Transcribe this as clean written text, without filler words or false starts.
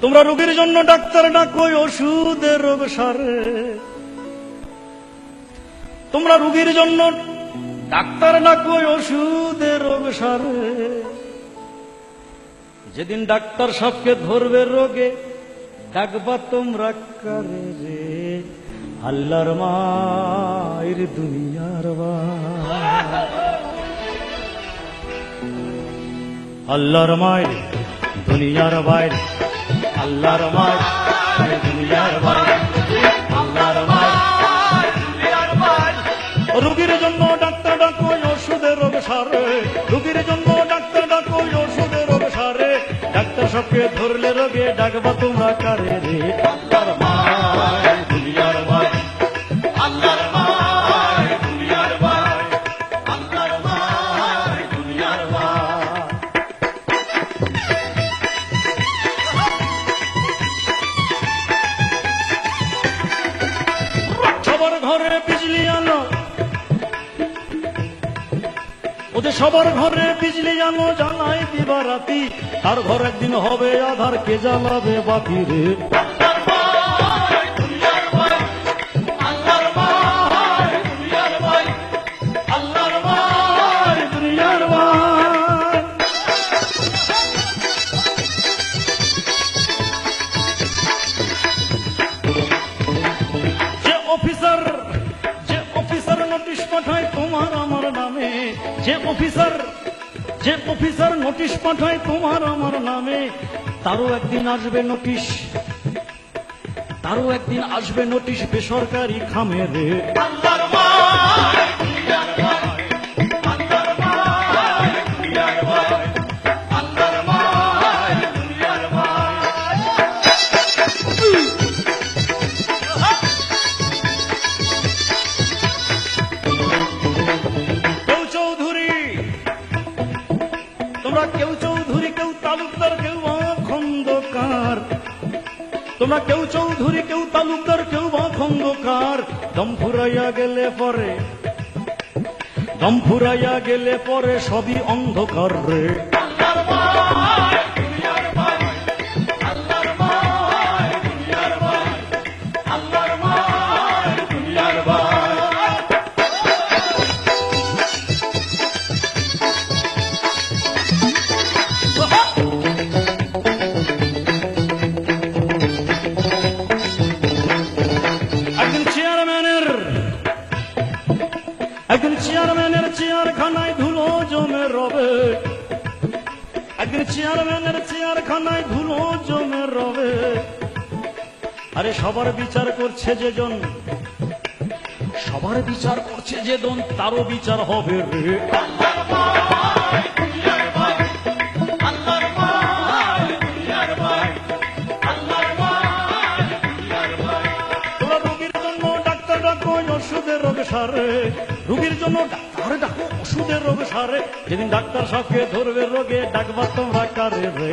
তোমরা রোগীর জন্য ডাক্তার ডাকো, ওষুধের রোগ সারে। তোমরা রোগীর জন্য ডাক্তার ডাকো, ওষুধের রোগ সারে। যেদিন ডাক্তার সাহেবকে ধরবে রোগে, ডাকবা তোমরা কারে রে? আল্লাহর মায়ের দুনিয়ার ভাই, আল্লাহর মায়ের দুনিয়ার বাইরে, আল্লাহর মায়ের দুনিয়ার বাইরে, আল্লাহর মায়ের দুনিয়ার বাইরে। রোগীর জন্য ডাক্তার ডাকো, ওষুধের রোগ সারে। রোগীর জন্য ডাক্তার ডাকো, ওষুধের রোগ সারে। ডাক্তার সাহেবকে ধরলে রোগে, ডাকবা তোমরা কারে রে? আল্লাহর মায়ের দুনিয়ার বাইরে, আল্লাহর মায়ের দুনিয়ার বাইরে, আল্লাহর মায়ের দুনিয়ার বাইরে। সবার ঘরে বিজলি আলো, ওদের সবার ঘরে বিজলি আলো জ্বালায় দিবারাতি। তার ঘর একদিন হবে আধার, কে জ্বালাবে বাতি রে? যে অফিসার নোটিশ পাঠায় তোমার আমার নামে, যে অফিসার নোটিশ পাঠায় তোমার আমার নামে, তারও একদিন আসবে নোটিশ, তারও একদিন আসবে নোটিশ বেসরকারি খামে রে। আল্লাহর মায়ের দুনিয়ার ভাই, আল্লাহর মায়ের দুনিয়ার ভাই, আল্লাহর মায়ের দুনিয়ার ভাই। কেউ চৌধুরী, তোমরা কেউ চৌধুরী, কেউ তালুকদার, কেউ খন্দকার। তোমরা কেউ চৌধুরী, কেউ তালুকদার, কেউ বা খন্দকার। দম ফুরাইয়া গেলে পরে সবই অন্ধকার রে। একদিন চেয়ারম্যানের চেয়ারখানায় ধুলো জমে রবে, একদিন চেয়ারম্যানের চেয়ারখানায় ধুলো জমে রবে। আরে সবার বিচার করছে যেজন, সবার বিচার করছে যেজন, তারও বিচার হবে রে। তোরা রোগীর জন্য ডাক্তার ডাকো, ওষুধের রোগ সারে। রোগীর জন্য ডাক্তার ডাকো, ওষুধের রোগ সারে। যেদিন ডাক্তার সাহেবকে ধরবে রোগে, ডাকবা তোমরা কারে রে?